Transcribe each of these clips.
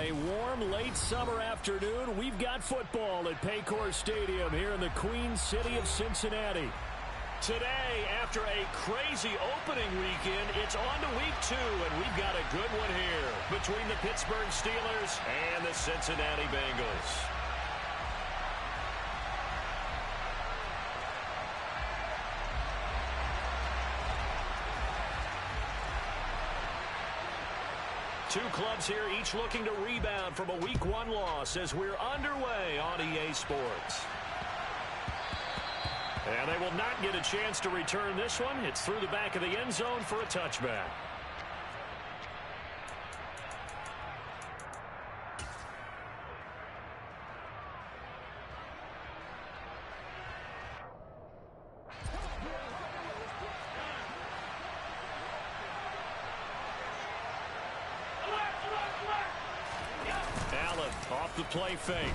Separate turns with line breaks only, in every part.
a warm, late summer afternoon, we've got football at Paycor Stadium here in the Queen City of Cincinnati. Today, after a crazy opening weekend, it's on to week 2, and we've got a good one here between the Pittsburgh Steelers and the Cincinnati Bengals. Two clubs here, each looking to rebound from a Week 1 loss as we're underway on EA Sports. And they will not get a chance to return this one. It's through the back of the end zone for a touchback. Off the play fake.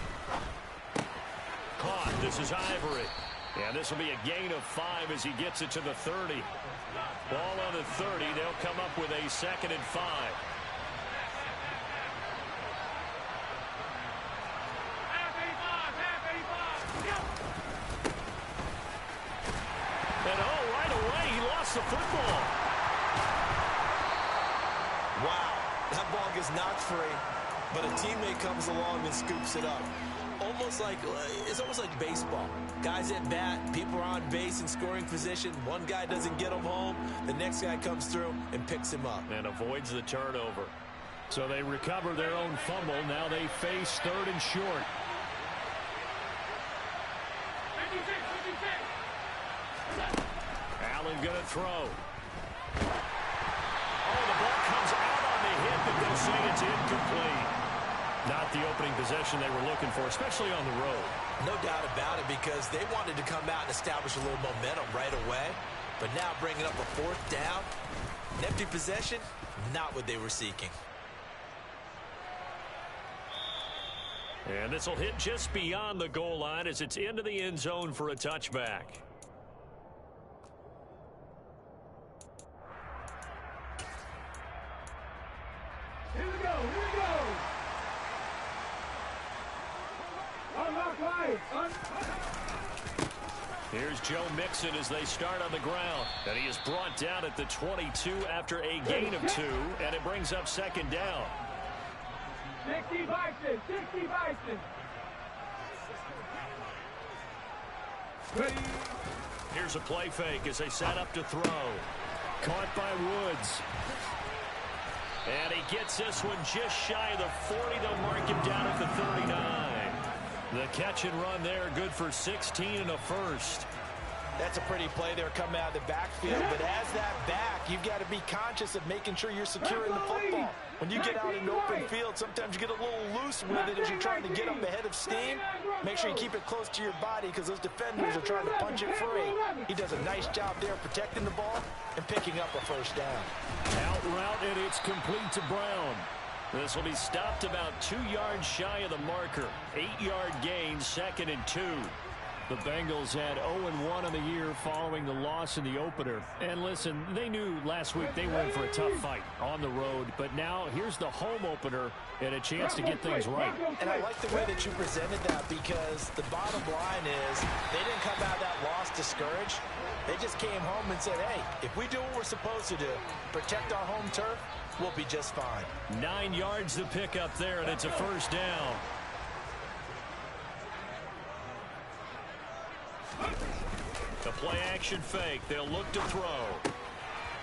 Caught. This is Ivory. And this will be a gain of 5 as he gets it to the 30. Ball on the 30. They'll come up with a 2nd and 5. And right away, he lost the football.
Wow. That ball gets knocked free. But a teammate comes along and scoops it up. It's almost like baseball. Guys at bat, people are on base in scoring position. One guy doesn't get him home. The next guy comes through and picks him up.
And avoids the turnover. So they recover their own fumble. Now they face 3rd and short. Allen going to throw. Oh, the ball comes out on the hit, but they'll say it's incomplete. Not the opening possession they were looking for, especially on the road.
No doubt about it, because they wanted to come out and establish a little momentum right away. But now bringing up a 4th down, an empty possession, not what they were seeking.
And this will hit just beyond the goal line as it's into the end zone for a touchback.
Here we go.
Here's Joe Mixon as they start on the ground. And he is brought down at the 22 after a gain of 2, and it brings up 2nd down.
60 Bison.
Here's a play fake as they set up to throw. Caught by Woods. And he gets this one just shy of the 40. They'll mark him down at the 39. The catch and run there, good for 16 and a first.
That's a pretty play there coming out of the backfield. But as that back, you've got to be conscious of making sure you're securing the football. When you get out in open field, sometimes you get a little loose with it as you're trying to get up ahead of steam. Make sure you keep it close to your body because those defenders are trying to punch it free. He does a nice job there protecting the ball and picking up a 1st down.
Out route, and it's complete to Brown. This will be stopped about 2 yards shy of the marker. 8-yard gain, 2nd and 2. The Bengals had 0-1 on the year following the loss in the opener. And listen, they knew last week they went for a tough fight on the road. But now here's the home opener and a chance to get things right.
And I like the way that you presented that, because the bottom line is they didn't come out of that loss discouraged. They just came home and said, hey, if we do what we're supposed to do, protect our home turf, we'll be just fine.
9 yards to pick up there, and it's a 1st down. The play action fake. They'll look to throw.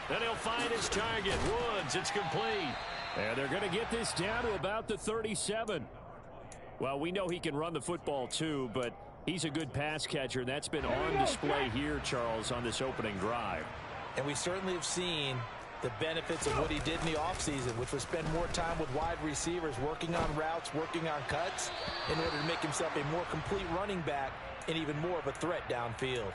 Then he'll find his target. Woods, it's complete. And they're going to get this down to about the 37. Well, we know he can run the football too, but he's a good pass catcher. That's been on display here, Charles, on this opening drive.
And we certainly have seen the benefits of what he did in the offseason, which was spend more time with wide receivers, working on routes, working on cuts, in order to make himself a more complete running back and even more of a threat downfield.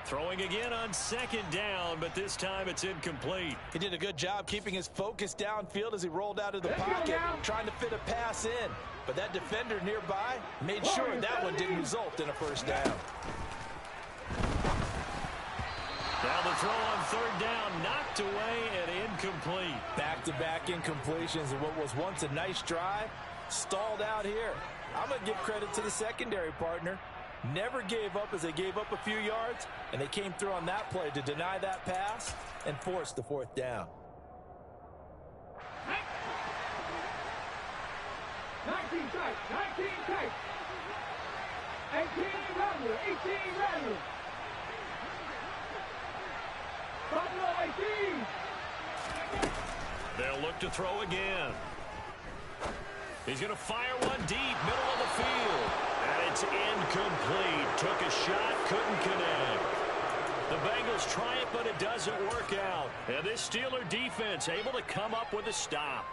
Throwing again on 2nd down, but this time it's incomplete.
He did a good job keeping his focus downfield as he rolled out of the pocket, trying to fit a pass in. But that defender nearby made sure that one didn't result in a 1st down.
Now the throw on 3rd down, knocked away and incomplete.
Back-to-back incompletions of what was once a nice drive stalled out here. I'm going to give credit to the secondary partner. Never gave up as they gave up a few yards, and they came through on that play to deny that pass and force the fourth down.
19 tight, 19 tight. 18 Rattler, 18 Rattler. Buffalo 18.
They'll look to throw again. He's going to fire one deep, middle of the field. And it's incomplete. Took a shot, couldn't connect. The Bengals try it, but it doesn't work out. And this Steeler defense able to come up with a stop.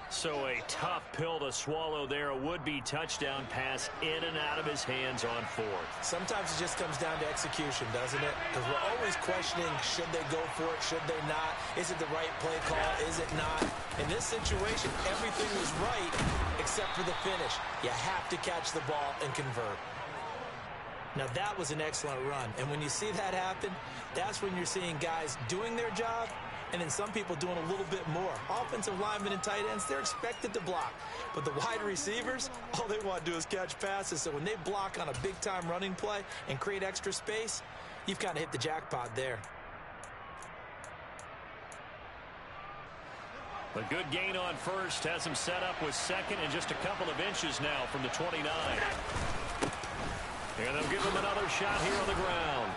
So a tough pill to swallow there. A would-be touchdown pass in and out of his hands on fourth.
Sometimes it just comes down to execution, doesn't it? Because we're always questioning, should they go for it, should they not? Is it the right play call, is it not? In this situation, everything was right except for the finish. You have to catch the ball and convert. Now that was an excellent run. And when you see that happen, that's when you're seeing guys doing their job and then some people doing a little bit more. Offensive linemen and tight ends, they're expected to block. But the wide receivers, all they want to do is catch passes. So when they block on a big-time running play and create extra space, you've kind of hit the jackpot there.
A good gain on first has him set up with second and just a couple of inches now from the 29. And they'll give him another shot here on the ground.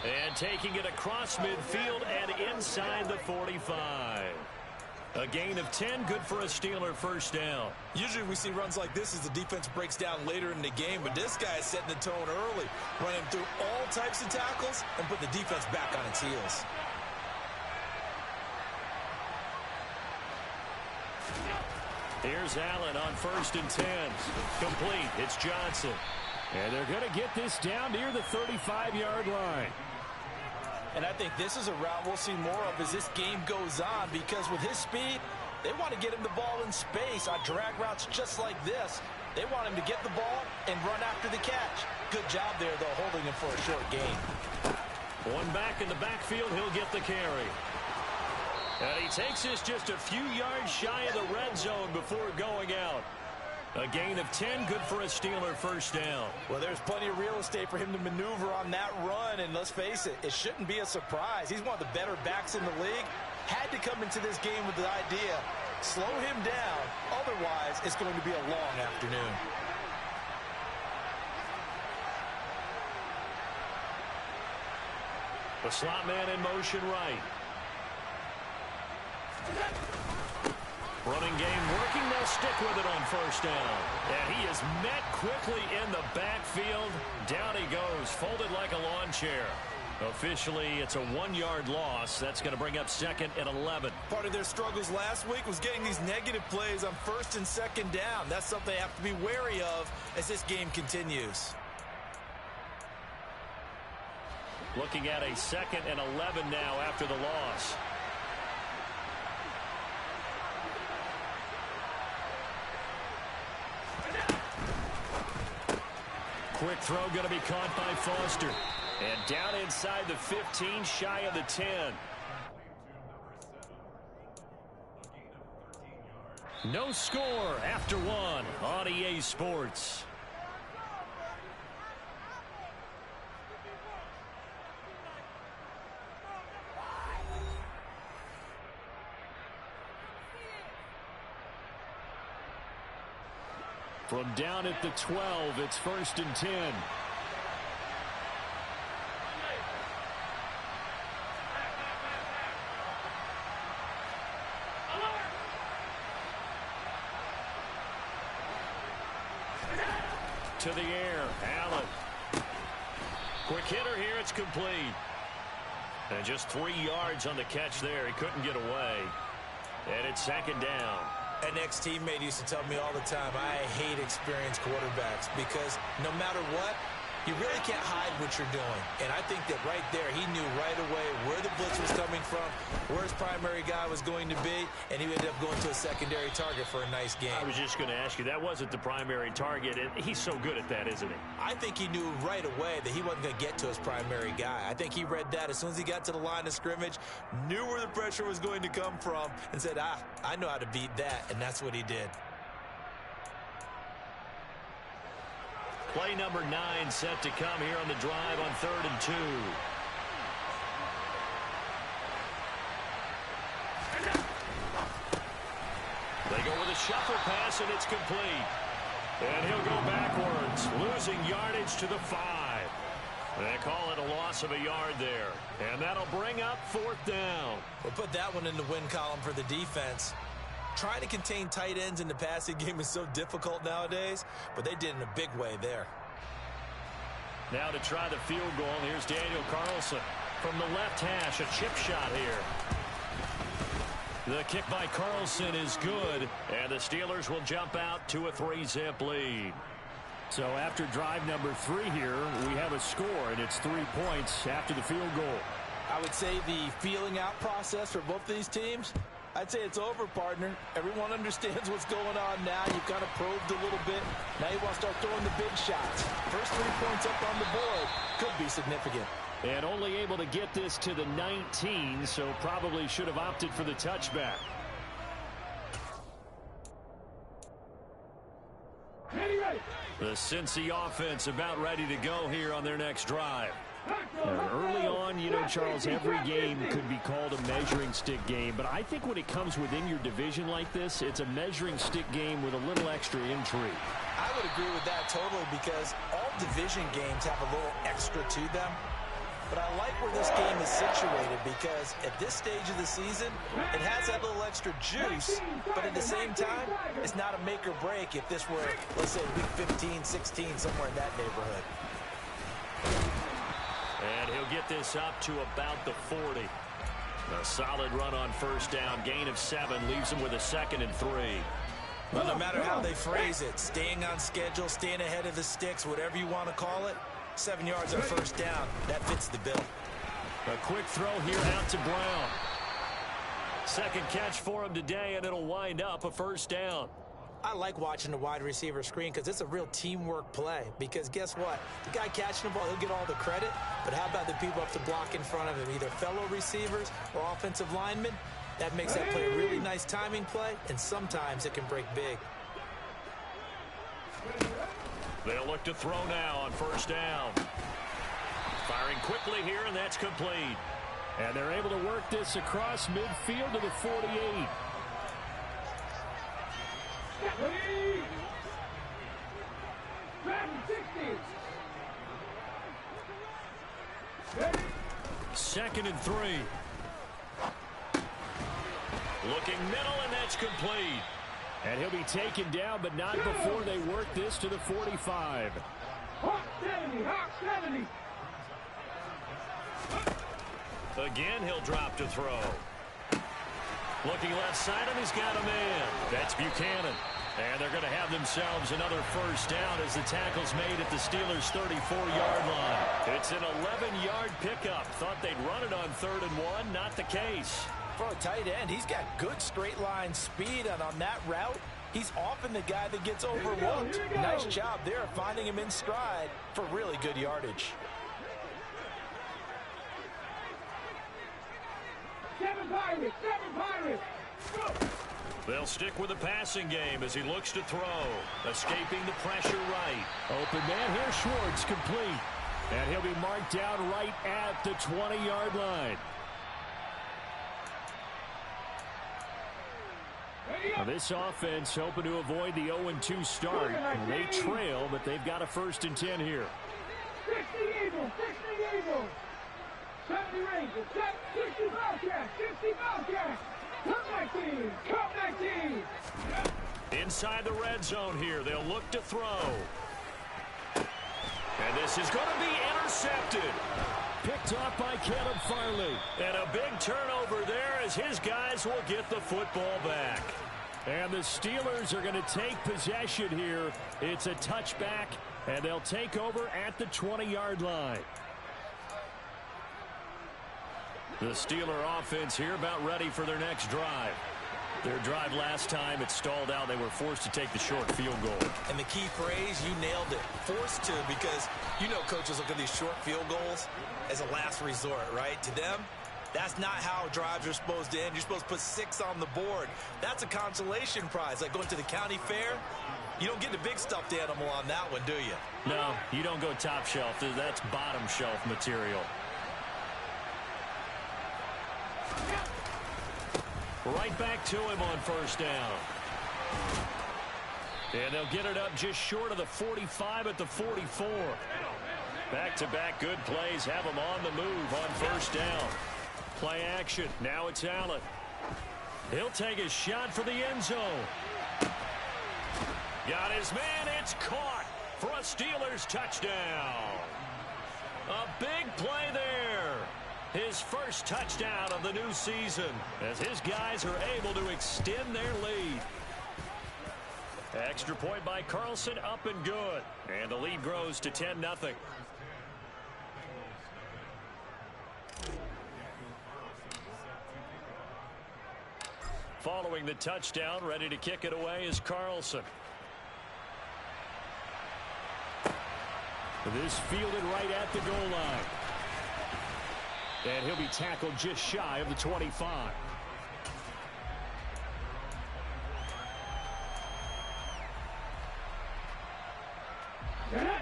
And taking it across midfield and inside the 45. A gain of 10, good for a Steeler first down.
Usually we see runs like this as the defense breaks down later in the game, but this guy is setting the tone early, running through all types of tackles and put the defense back on its heels.
Here's Allen on 1st and 10. Complete. It's Johnson. And they're going to get this down near the 35-yard line.
And I think this is a route we'll see more of as this game goes on, because with his speed, they want to get him the ball in space on drag routes just like this. They want him to get the ball and run after the catch. Good job there, though, holding him for a short gain.
One back in the backfield, he'll get the carry. And he takes this just a few yards shy of the red zone before going out. A gain of 10, good for a Steeler first down.
Well, there's plenty of real estate for him to maneuver on that run, and let's face it, it shouldn't be a surprise. He's one of the better backs in the league. Had to come into this game with the idea, slow him down, otherwise it's going to be a long afternoon.
The slot man in motion right. Running game working, they'll stick with it on first down. And he is met quickly in the backfield. Down he goes, folded like a lawn chair. Officially, it's a 1-yard loss. That's going to bring up 2nd and 11.
Part of their struggles last week was getting these negative plays on 1st and 2nd down. That's something they have to be wary of as this game continues.
Looking at a 2nd and 11 now after the loss. Quick throw going to be caught by Foster. And down inside the 15, shy of the 10. No score after 1 on EA Sports. From down at the 12, it's 1st and 10. To the air, Allen. Quick hitter here, it's complete. And just 3 yards on the catch there. He couldn't get away. And it's 2nd down.
An ex-teammate used to tell me all the time, I hate experienced quarterbacks because no matter what, you really can't hide what you're doing. And I think that right there, he knew right away where the blitz was coming from, where his primary guy was going to be, and he ended up going to a secondary target for a nice game.
I was just going to ask you, that wasn't the primary target, and he's so good at that, isn't he?
I think he knew right away that he wasn't going to get to his primary guy. I think he read that as soon as he got to the line of scrimmage, knew where the pressure was going to come from, and said, I know how to beat that, and that's what he did.
Play number 9 set to come here on the drive on 3rd and 2. They go with a shuffle pass, and it's complete. And he'll go backwards, losing yardage to the 5. They call it a loss of a yard there. And that'll bring up 4th down.
We'll put that one in the win column for the defense. Trying to contain tight ends in the passing game is so difficult nowadays, but they did in a big way there.
Now to try the field goal, here's Daniel Carlson from the left hash, a chip shot here. The kick by Carlson is good, and the Steelers will jump out to a 3-zip lead. So after drive number 3 here, we have a score, and it's 3 points after the field goal.
I would say the feeling out process for both these teams, I'd say it's over, partner. Everyone understands what's going on now. You've kind of probed a little bit. Now you want to start throwing the big shots. First 3 points up on the board could be significant.
And only able to get this to the 19, so probably should have opted for the touchback. The Cincy offense about ready to go here on their next drive. Early on, you know, Charles, every game could be called a measuring stick game, but I think when it comes within your division like this, it's a measuring stick game with a little extra intrigue.
I would agree with that totally, because all division games have a little extra to them. But I like where this game is situated, because at this stage of the season, it has that little extra juice, but at the same time, it's not a make or break if this were, let's say, week 15, 16, somewhere in that neighborhood.
And he'll get this up to about the 40. A solid run on first down. Gain of 7 leaves him with a 2nd and 3.
Well, no matter how they phrase it, staying on schedule, staying ahead of the sticks, whatever you want to call it, 7 yards on first down. That fits the bill.
A quick throw here out to Brown. Second catch for him today, and it'll wind up a first down.
I like watching the wide receiver screen because it's a real teamwork play. Because guess what? The guy catching the ball, he'll get all the credit. But how about the people up to block in front of him, either fellow receivers or offensive linemen? That makes that play a really nice timing play, and sometimes it can break big.
They'll look to throw now on first down. Firing quickly here, and that's complete. And they're able to work this across midfield to the 48. Second and 3. Looking middle, and that's complete. And he'll be taken down, but not before they work this to the 45.
Hawk 70, Hawk 70.
Again, he'll drop to throw. Looking left side, and he's got a man. That's Buchanan. And they're going to have themselves another first down as the tackle's made at the Steelers' 34-yard line. It's an 11-yard pickup. Thought they'd run it on 3rd and 1. Not the case.
For a tight end, he's got good straight line speed, and on that route, he's often the guy that gets overlooked. Nice job there finding him in stride for really good yardage.
7 Pirates, 7 Pirates. Go.
They'll stick with the passing game as he looks to throw. Escaping the pressure right. Open man here, Schwartz, complete. And he'll be marked down right at the 20-yard line. Now this offense hoping to avoid the 0-2 start. They trail, but they've got a 1st and 10 here.
60 Eagles, 60 Eagles. 70 Rangers, 60 Bobcats, 60 Bobcats. Come 19, come 19.
Inside the red zone here, they'll look to throw. And this is going to be intercepted. Picked off by Caleb Farley. And a big turnover there as his guys will get the football back. And the Steelers are going to take possession here. It's a touchback, and they'll take over at the 20-yard line. The Steeler offense here about ready for their next drive. Their drive last time, it stalled out. They were forced to take the short field goal.
And the key phrase, you nailed it. Forced to, because you know coaches look at these short field goals as a last resort, right? To them, that's not how drives are supposed to end. You're supposed to put 6 on the board. That's a consolation prize, like going to the county fair. You don't get the big stuffed animal on that one, do you?
No, you don't go top shelf. That's bottom shelf material. Right back to him on first down. And they'll get it up just short of the 45 at the 44. Back-to-back good plays have them on the move on first down. Play action. Now it's Allen. He'll take a shot for the end zone. Got his man. It's caught for a Steelers touchdown. A big play there. His first touchdown of the new season as his guys are able to extend their lead. Extra point by Carlson, up and good. And the lead grows to 10-0. Following the touchdown, ready to kick it away is Carlson. This fielded right at the goal line. And he'll be tackled just shy of the 25.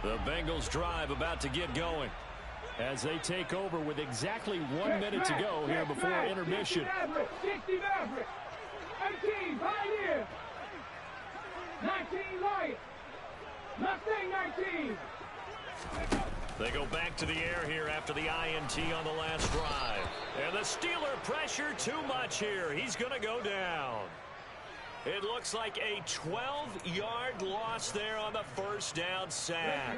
The Bengals drive about to get going as they take over with exactly 1 minute to go here before intermission.
18, Pioneer. 19, Lion. Mustang 19.
They go back to the air here after the INT on the last drive. And the Steeler pressure too much here. He's going to go down. It looks like a 12-yard loss there on the first down sack.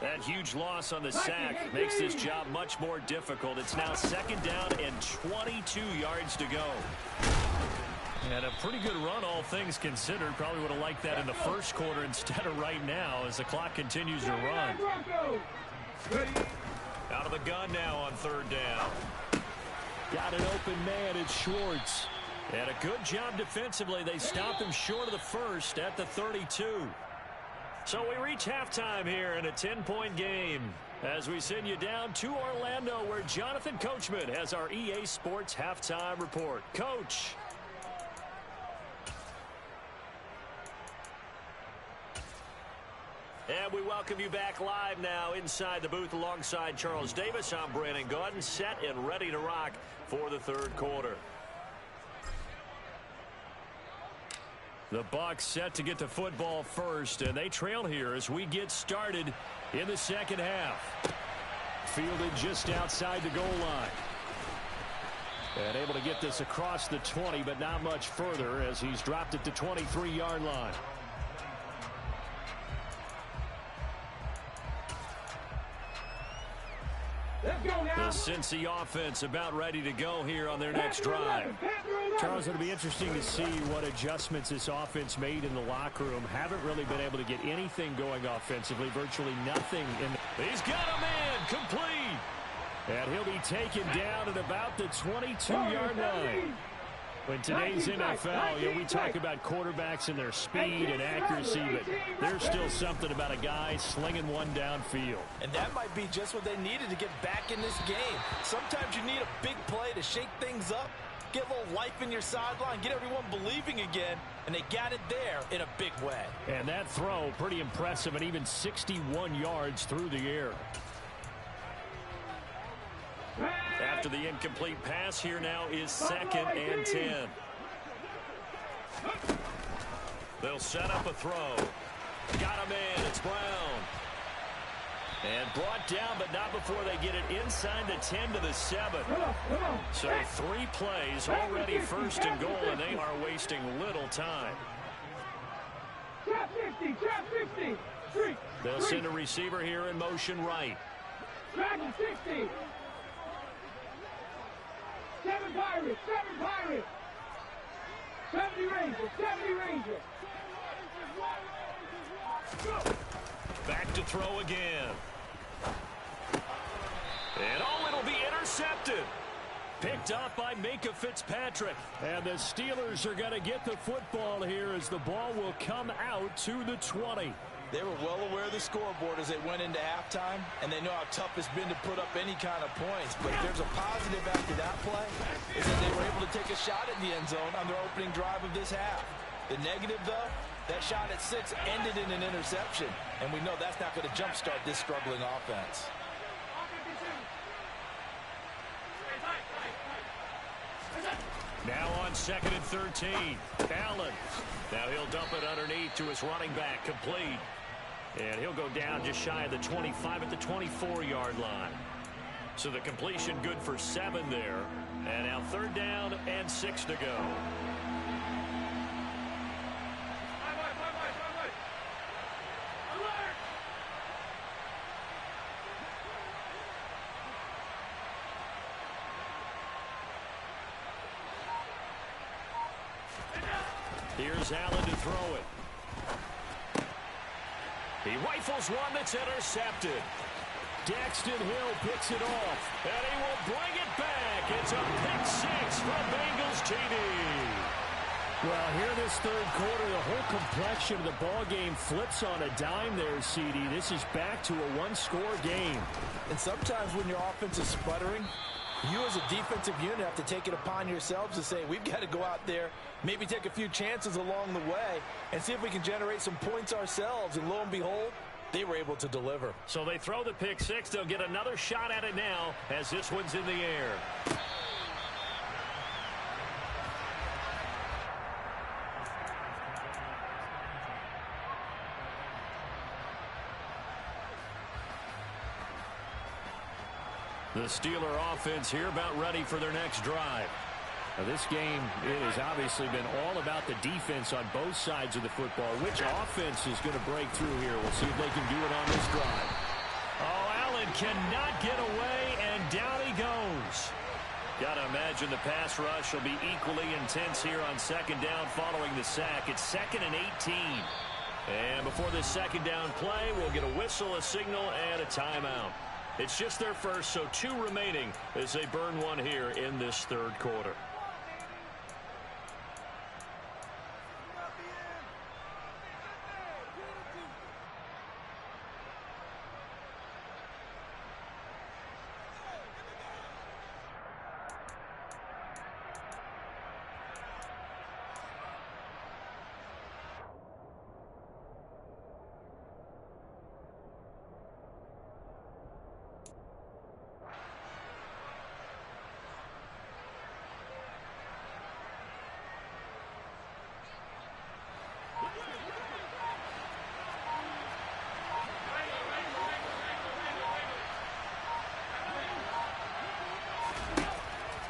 That huge loss on the sack makes this job much more difficult. It's now second down and 22 yards to go. And a pretty good run, all things considered. Probably would have liked that in the first quarter instead of right now as the clock continues to run. Out of the gun now on third down. Got an open man. It's Schwartz. And a good job defensively. They stopped him short of the first at the 32. So we reach halftime here in a 10-point game as we send you down to Orlando where Jonathan Coachman has our EA Sports halftime report. Coach. And we welcome you back live now inside the booth alongside Charles Davis. I'm Brandon Gaudin, set and ready to rock for the third quarter. The Bucs set to get the football first, and they trail here as we get started in the second half. Fielded just outside the goal line. And able to get this across the 20, but not much further as he's dropped it to 23-yard line. The Cincy offense about ready to go here on their next drive. Charles, it'll be interesting to see what adjustments this offense made in the locker room. Haven't really been able to get anything going offensively, virtually nothing. He's got a man complete. And he'll be taken down at about the 22-yard line. In today's NFL, we talk about quarterbacks and their speed and accuracy, but there's still something about a guy slinging one downfield.
And that might be just what they needed to get back in this game. Sometimes you need a big play to shake things up, get a little life in your sideline, get everyone believing again, and they got it there in a big way. And that throw, pretty impressive, and even 61 yards through the air.
After the incomplete pass, here now is second and 10. They'll set up a throw. Got a man. It's Brown. And brought down, but not before they get it inside the 10 to the 7. So 3 plays, already first and goal, and they are wasting little time.
Trap 50, trap 50.
They'll send a receiver here in motion right.
Dragon 60. 7 Pirates, 7 Pirates. 70 Rangers, 70 Rangers.
Back to throw again. And it'll be intercepted. Picked up by Minka Fitzpatrick. And the Steelers are going to get the football here as the ball will come out to the 20.
They were well aware of the scoreboard as they went into halftime, and they know how tough it's been to put up any kind of points. But if there's a positive after that play, is that they were able to take a shot at the end zone on their opening drive of this half. The negative, though, That shot at 6 ended in an interception, and we know that's not going to jumpstart this struggling offense.
Now on 2nd and 13. Allen. Now he'll dump it underneath to his running back. Complete. And he'll go down just shy of the 25 at the 24-yard line. So the completion good for 7 there. And now 3rd down and 6 to go. Here's Allen to throw it. He rifles one that's intercepted. Daxton Hill picks it off, and he will bring it back. It's a pick 6 from Bengals TD. Well, here this 3rd quarter, the whole complexion of the ball game flips on a dime there, CD. This is back to a 1-score game.
And sometimes when your offense is sputtering, you as a defensive unit have to take it upon yourselves to say, we've got to go out there, maybe take a few chances along the way, and see if we can generate some points ourselves. And lo and behold, they were able to deliver.
So they throw the pick 6. They'll get another shot at it now as this one's in the air. The Steeler offense here about ready for their next drive. Now this game, it has obviously been all about the defense on both sides of the football. Which offense is going to break through here? We'll see if they can do it on this drive. Oh, Allen cannot get away, and down he goes. Got to imagine the pass rush will be equally intense here on 2nd down following the sack. It's 2nd and 18. And before this 2nd down play, we'll get a whistle, a signal, and a timeout. It's just their first, so 2 remaining as they burn one here in this 3rd quarter.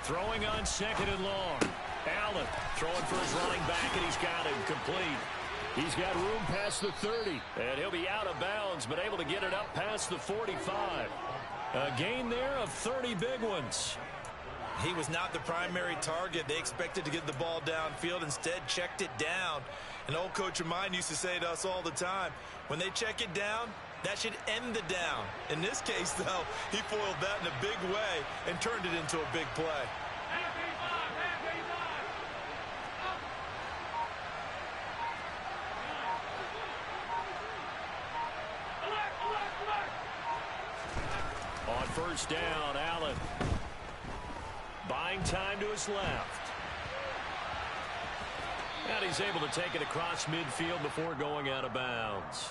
Throwing on 2nd and long. Allen throwing for his running back, and he's got him complete. He's got room past the 30, and he'll be out of bounds, but able to get it up past the 45. A gain there of 30 big ones.
He was not the primary target. They expected to get the ball downfield. Instead, checked it down. An old coach of mine used to say to us all the time, when they check it down, that should end the down. In this case, though, he foiled that in a big way and turned it into a big play.
On 1st down, Allen buying time to his left. And he's able to take it across midfield before going out of bounds.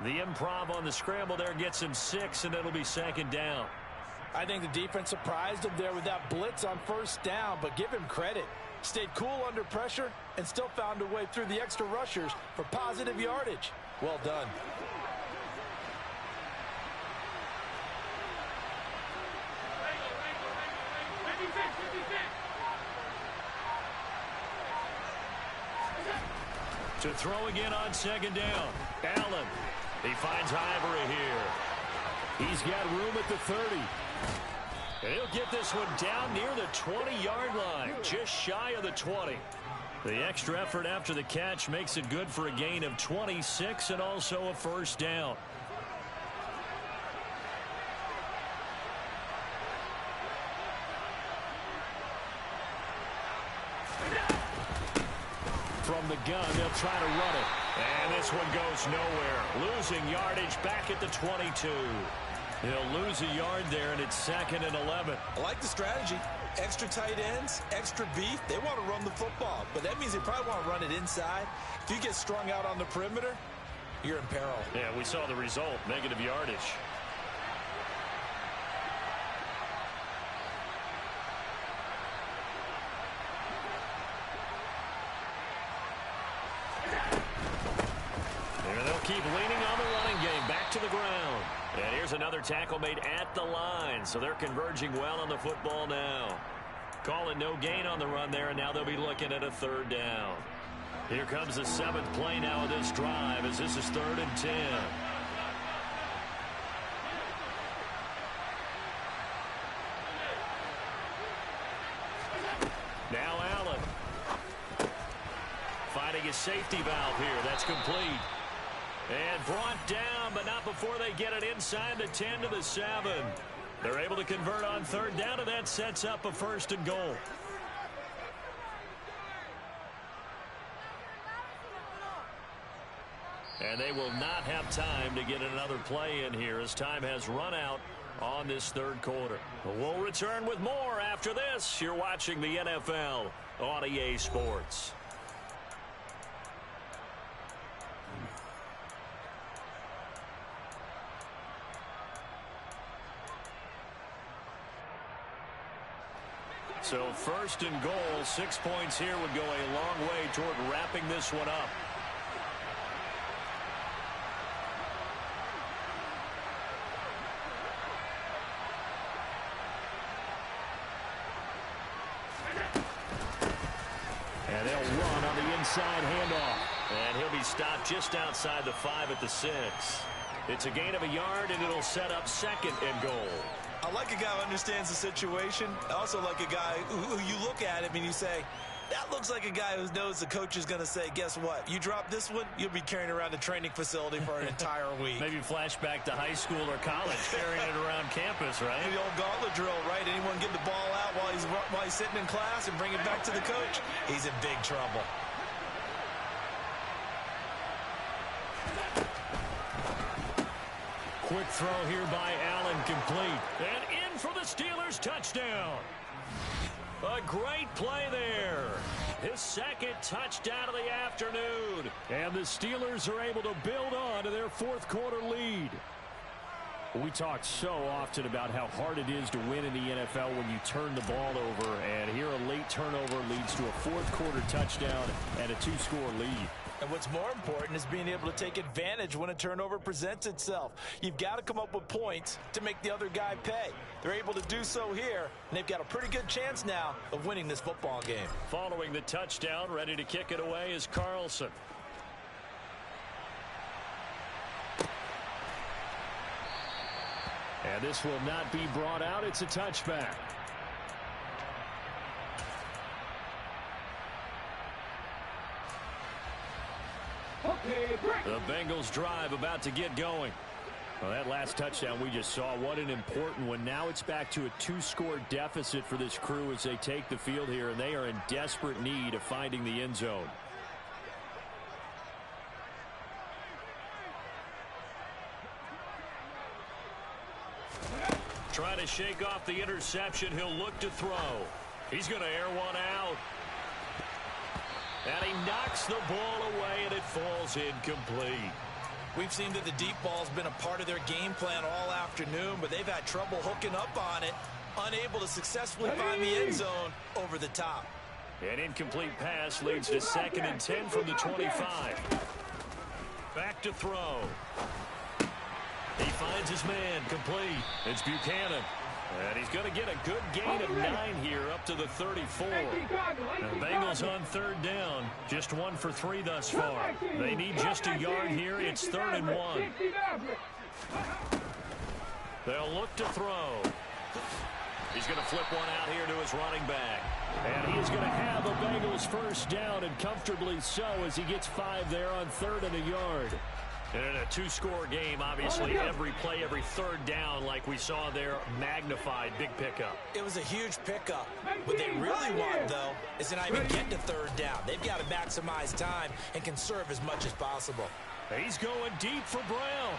The improv on the scramble there gets him 6, and it'll be 2nd down.
I think the defense surprised him there with that blitz on 1st down, but give him credit. Stayed cool under pressure and still found a way through the extra rushers for positive yardage. Well done.
To throw again on 2nd down. Allen. He finds Ivory here. He's got room at the 30. And he'll get this one down near the 20-yard line, just shy of the 20. The extra effort after the catch makes it good for a gain of 26 and also a 1st down. From the gun, they'll try to run it. And this one goes nowhere. Losing yardage back at the 22. He'll lose a yard there, and it's 2nd and 11.
I like the strategy. Extra tight ends, extra beef, they want to run the football. But that means they probably want to run it inside. If you get strung out on the perimeter, you're in peril.
Yeah, we saw the result, negative yardage. And they'll keep leaning on the running game, back to the ground. And here's another tackle made at the line, so they're converging well on the football now. Calling no gain on the run there, and now they'll be looking at a third down. Here comes the 7th play now of this drive as this is 3rd and 10. Now Allen. Finding a safety valve here. That's complete. And brought down, but not before they get it inside the 10 to the 7. They're able to convert on 3rd down, and that sets up a 1st and goal. And they will not have time to get another play in here as time has run out on this 3rd quarter. We'll return with more after this. You're watching the NFL on EA Sports. So 1st and goal, 6 points here would go a long way toward wrapping this one up. And they'll run on the inside handoff. And he'll be stopped just outside the 5 at the 6. It's a gain of a yard, and it'll set up 2nd and goal.
I like a guy who understands the situation. I also like a guy who you look at him and you say, that looks like a guy who knows the coach is going to say, guess what? You drop this one, you'll be carrying around the training facility for an entire week.
Maybe flashback to high school or college, carrying it around campus, right?
The old gauntlet drill, right? Anyone get the ball out while he's sitting in class and bring it back to the coach? He's in big trouble.
Quick throw here by Allen, complete. And in for the Steelers, touchdown. A great play there. His 2nd touchdown of the afternoon. And the Steelers are able to build on to their 4th quarter lead. We talk so often about how hard it is to win in the NFL when you turn the ball over. And here a late turnover leads to a 4th quarter touchdown and a 2-score lead.
And what's more important is being able to take advantage when a turnover presents itself. You've got to come up with points to make the other guy pay. They're able to do so here, and they've got a pretty good chance now of winning this football game.
Following the touchdown, ready to kick it away is Carlson. And this will not be brought out. It's a touchback. The Bengals drive about to get going. Well, that last touchdown we just saw, what an important one. Now it's back to a 2-score deficit for this crew as they take the field here, and they are in desperate need of finding the end zone. Trying to shake off the interception. He'll look to throw. He's going to air one out. And he knocks the ball away, and it falls incomplete.
We've seen that the deep ball's been a part of their game plan all afternoon, but they've had trouble hooking up on it, unable to successfully find the end zone over the top.
An incomplete pass leads to 2nd and 10 from the 25. Back to throw. He finds his man, complete. It's Buchanan. And he's going to get a good gain of 9 here up to the 34. The Bengals on 3rd down. Just 1 for 3 thus far. They need just a yard here. It's 3rd and 1. They'll look to throw. He's going to flip one out here to his running back. And he is going to have a Bengals 1st down, and comfortably so as he gets 5 there on 3rd and a yard. And in a 2-score game, obviously, every play, every 3rd down, like we saw there, magnified, big pickup.
It was a huge pickup. What they really want, though, is to not even get to 3rd down. They've got to maximize time and conserve as much as possible.
He's going deep for Brown.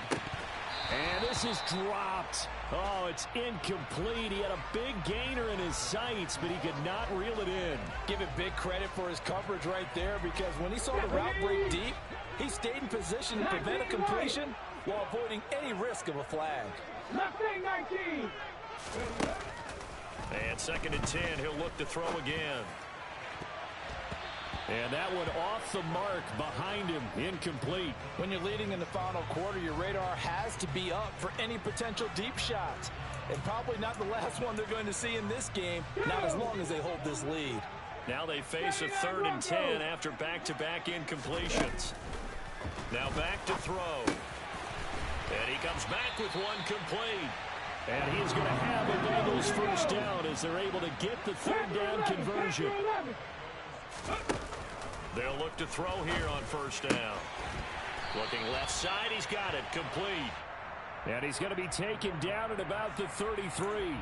And this is dropped. Oh, it's incomplete. He had a big gainer in his sights, but he could not reel it in.
Give it big credit for his coverage right there, because when he saw the route break deep, he stayed in position to prevent a completion while avoiding any risk of a flag.
Left thing 19.
And 2nd and 10, he'll look to throw again. And that one off the mark behind him, incomplete.
When you're leading in the final quarter, your radar has to be up for any potential deep shots. And probably not the last one they're going to see in this game, not as long as they hold this lead.
Now they face a 3rd and 10 after back-to-back incompletions. Now back to throw. And he comes back with one complete. And he's going to have a Bengals first down as they're able to get the 3rd down conversion. They'll look to throw here on 1st down. Looking left side, he's got it, complete. And he's going to be taken down at about the 33.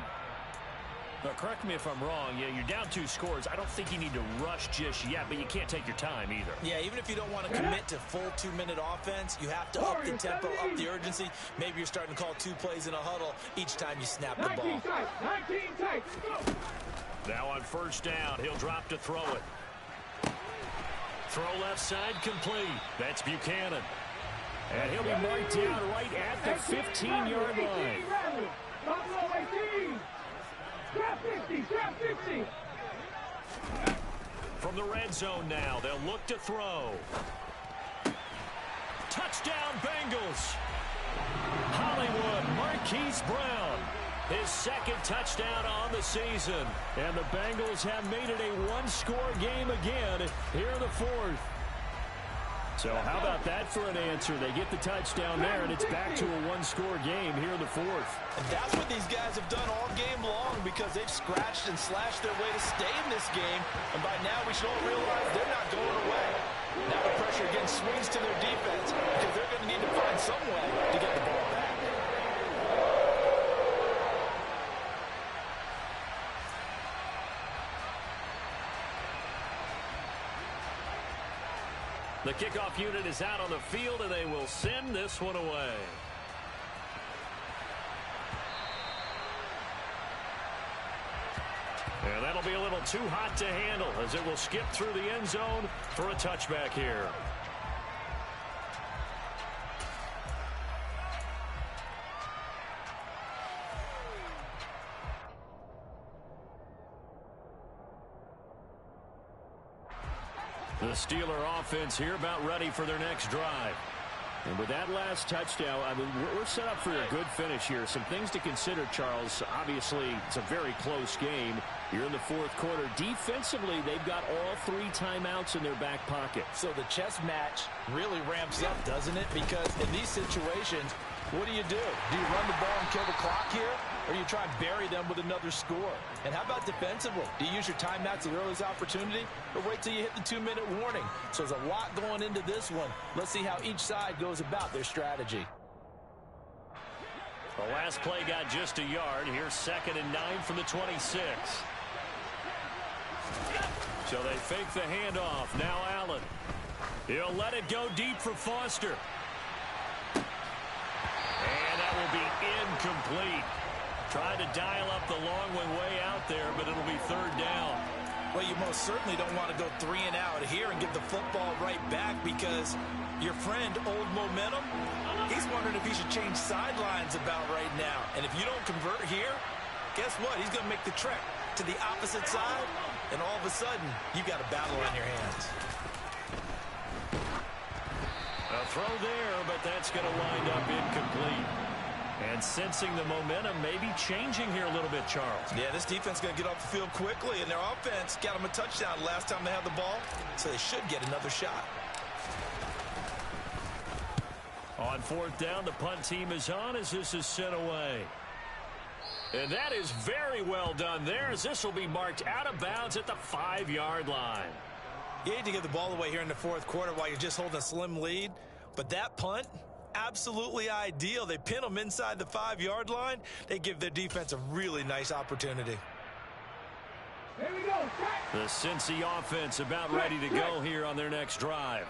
Now, correct me if I'm wrong. Yeah, you're down 2 scores. I don't think you need to rush just yet, but you can't take your time either.
Yeah, even if you don't want to commit to full 2-minute offense, you have to up the tempo, up the urgency. Maybe you're starting to call 2 plays in a huddle each time you snap the ball.
19 tight.
Now on 1st down, he'll drop to throw it. Throw left side, complete. That's Buchanan. And he'll be marked down right at the 15-yard line.
Buffalo 18. Grab 50.
From the red zone now, they'll look to throw. Touchdown, Bengals. Hollywood, Marquise Brown. His 2nd touchdown on the season. And the Bengals have made it a 1-score game again here in the 4th. So how about that for an answer? They get the touchdown there, and it's back to a 1-score game here in the 4th.
And that's what these guys have done all game long, because they've scratched and slashed their way to stay in this game. And by now, we should all realize they're not going away. Now the pressure again swings to their defense, because they're going to need to find some way to get the ball back.
The kickoff unit is out on the field, and they will send this one away. And that'll be a little too hot to handle as it will skip through the end zone for a touchback here. The Steeler offense here about ready for their next drive. And with that last touchdown, I mean, we're set up for a good finish here. Some things to consider, Charles. Obviously, it's a very close game. You're in the 4th quarter. Defensively, they've got all 3 timeouts in their back pocket.
So the chess match really ramps up, doesn't it? Because in these situations, what do? Do you run the ball and kill the clock here? Or do you try and bury them with another score? And how about defensively? Do you use your timeouts at the earliest opportunity? Or wait till you hit the 2-minute warning? So there's a lot going into this one. Let's see how each side goes about their strategy.
The last play got just a yard. Here's 2nd and 9 from the 26. So they fake the handoff. Now Allen. He'll let it go deep for Foster. And that will be incomplete. Tried to dial up the long way out there, but it'll be 3rd down.
Well, you most certainly don't want to go 3 and out here and get the football right back, because your friend, Old Momentum, he's wondering if he should change sidelines about right now. And if you don't convert here, guess what? He's going to make the trek to the opposite side, and all of a sudden, you've got a battle on your hands.
A throw there, but that's going to wind up incomplete. And sensing the momentum maybe changing here a little bit, Charles.
Yeah, this defense is going to get off the field quickly, and their offense got them a touchdown last time they had the ball, so they should get another shot.
On 4th down, the punt team is on as this is sent away. And that is very well done there, as this will be marked out of bounds at the 5-yard line.
You hate to give the ball away here in the 4th quarter while you're just holding a slim lead, but that punt, absolutely ideal. They pin them inside the 5-yard line. They give their defense a really nice opportunity.
Here we go.
The Cincy offense about ready to go here on their next drive.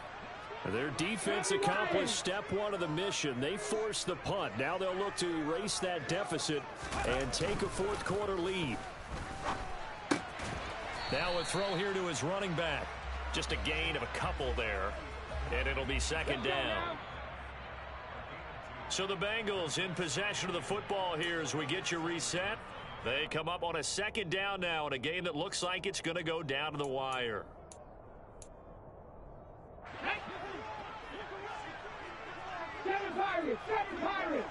Their defense accomplished step one of the mission. They forced the punt. Now they'll look to erase that deficit and take a fourth quarter lead. Now a throw here to his running back. Just a gain of a couple there. And it'll be second down. So the Bengals in possession of the football here as we get you reset. They come up on a second down now in a game that looks like it's going to go down to the wire.
Seven Pirates.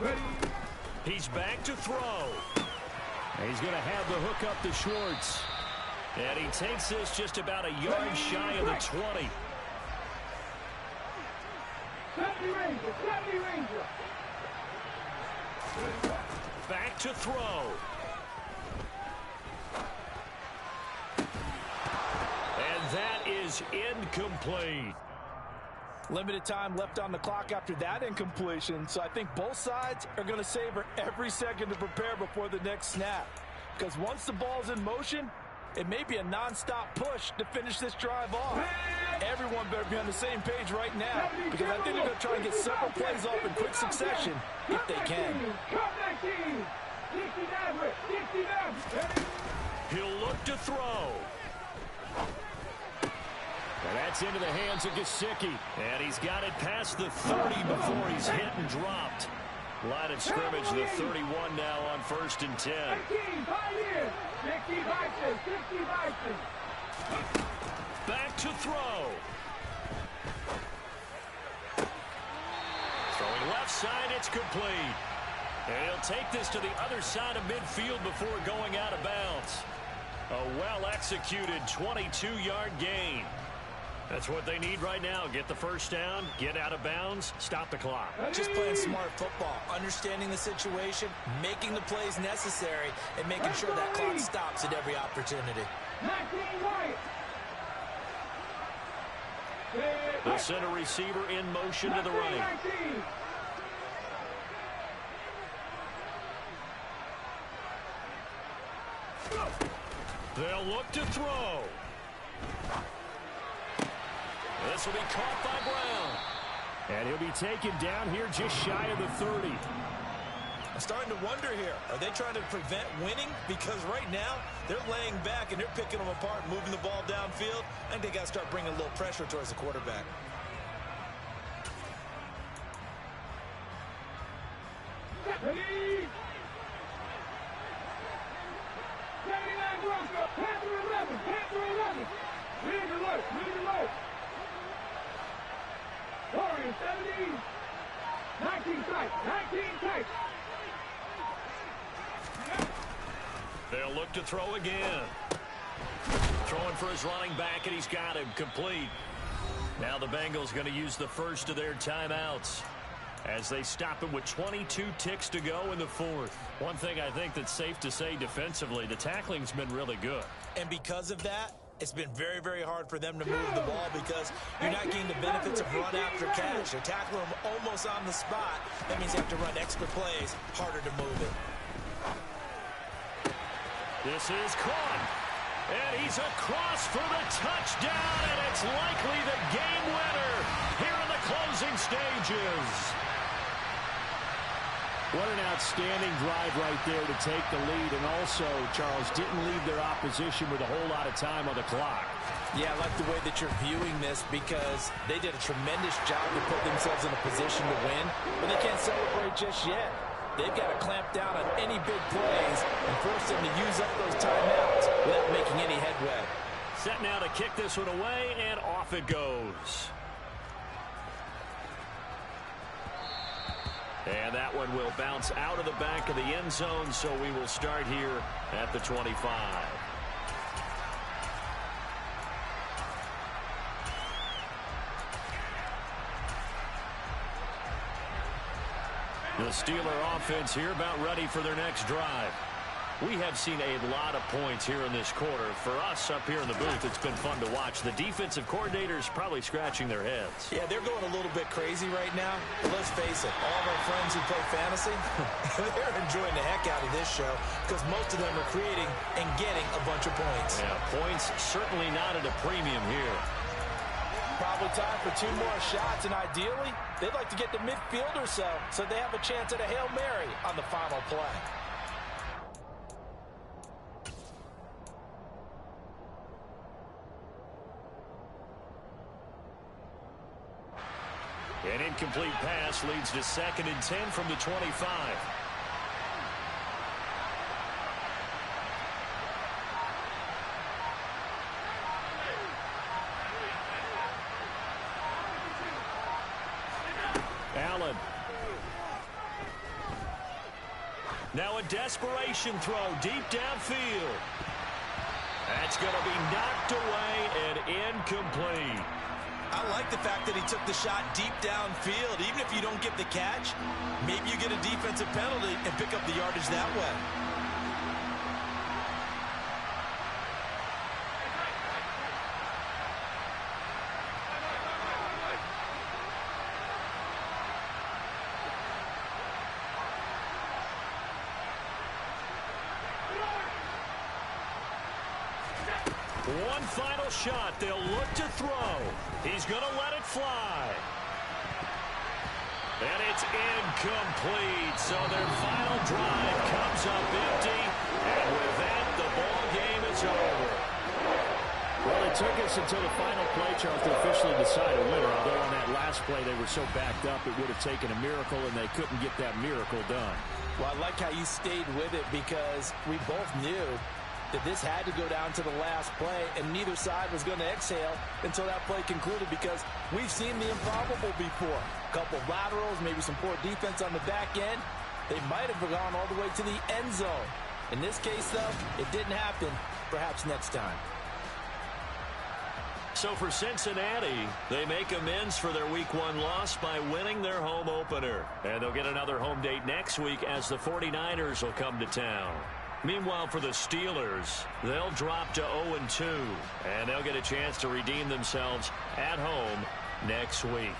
Ready.
He's back to throw. And he's going to have the hook up to Schwartz. And he takes this just about a yard shy of the 20.
70 Ranger.
Back to throw. And that is incomplete.
Limited time left on the clock after that incompletion, so I think both sides are going to savor every second to prepare before the next snap. Because once the ball's in motion, it may be a non-stop push to finish this drive off. Everyone better be on the same page right now, because I think they're going to try and get several plays off in quick succession if they can.
He'll look to throw. And that's into the hands of Gesicki. And he's got it past the 30 before he's hit and dropped. Line of scrimmage, the 31 now on 1st and 10. Back to throw. Throwing left side, it's complete. And he'll take this to the other side of midfield before going out of bounds. A well-executed 22-yard gain. That's what they need right now. Get the first down, get out of bounds, stop the clock.
Just playing smart football, understanding the situation, making the plays necessary, and making sure that clock stops at every opportunity.
They'll send a receiver in motion to the right. They'll look to throw. This will be caught by Brown. And he'll be taken down here just shy of the 30.
I'm starting to wonder here, are they trying to prevent winning? Because right now, they're laying back and they're picking them apart, moving the ball downfield. I think they got to start bringing a little pressure towards the quarterback.
Ready. 79 Broncos, Panther 11, Panther 11. Read alert, read alert. Warriors 17, 19 tight, 19 tight.
They'll look to throw again. Throwing for his running back, and he's got him complete. Now the Bengals going to use the first of their timeouts as they stop him with 22 ticks to go in the fourth. One thing I think that's safe to say defensively, the tackling's been really good.
And because of that, it's been very, very hard for them to move the ball because you're not getting the benefits of run after catch. They're tackling them almost on the spot. That means you have to run extra plays, harder to move it.
This is caught. And he's across for the touchdown, and it's likely the game winner here in the closing stages.
What an outstanding drive right there to take the lead, and also, Charles, didn't leave their opposition with a whole lot of time on the clock.
Yeah, I like the way that you're viewing this because they did a tremendous job to put themselves in a position to win, but they can't celebrate just yet. They've got to clamp down on any big plays and force them to use up those timeouts without making any headway.
Set now to kick this one away, and off it goes. And that one will bounce out of the back of the end zone, so we will start here at the 25. The Steeler offense here about ready for their next drive. We have seen a lot of points here in this quarter. For us up here in the booth, it's been fun to watch. The defensive coordinators probably scratching their heads.
Yeah, they're going a little bit crazy right now. But let's face it, all of our friends who play fantasy, they're enjoying the heck out of this show because most of them are creating and getting a bunch of points.
Yeah, points certainly not at a premium here.
Probably time for 2 more shots, and ideally, they'd like to get to midfield or so they have a chance at a Hail Mary on the final play.
An incomplete pass leads to 2nd and 10 from the 25. Allen. Now a desperation throw deep downfield. That's going to be knocked away and incomplete.
I like the fact that he took the shot deep downfield. Even if you don't get the catch, maybe you get a defensive penalty and pick up the yardage that way.
One final shot. They'll look to throw. He's going to let it fly. And it's incomplete. So their final drive comes up empty. And with that, the ball game is over.
Well, it took us until the final play, Charles, to officially decide a winner. Although on that last play they were so backed up, it would have taken a miracle, and they couldn't get that miracle done.
Well, I like how you stayed with it because we both knew that this had to go down to the last play, and neither side was going to exhale until that play concluded because we've seen the improbable before. A couple of laterals, maybe some poor defense on the back end. They might have gone all the way to the end zone. In this case, though, it didn't happen. Perhaps next time.
So for Cincinnati, they make amends for their Week 1 loss by winning their home opener. And they'll get another home date next week as the 49ers will come to town. Meanwhile, for the Steelers, they'll drop to 0-2, and they'll get a chance to redeem themselves at home next week.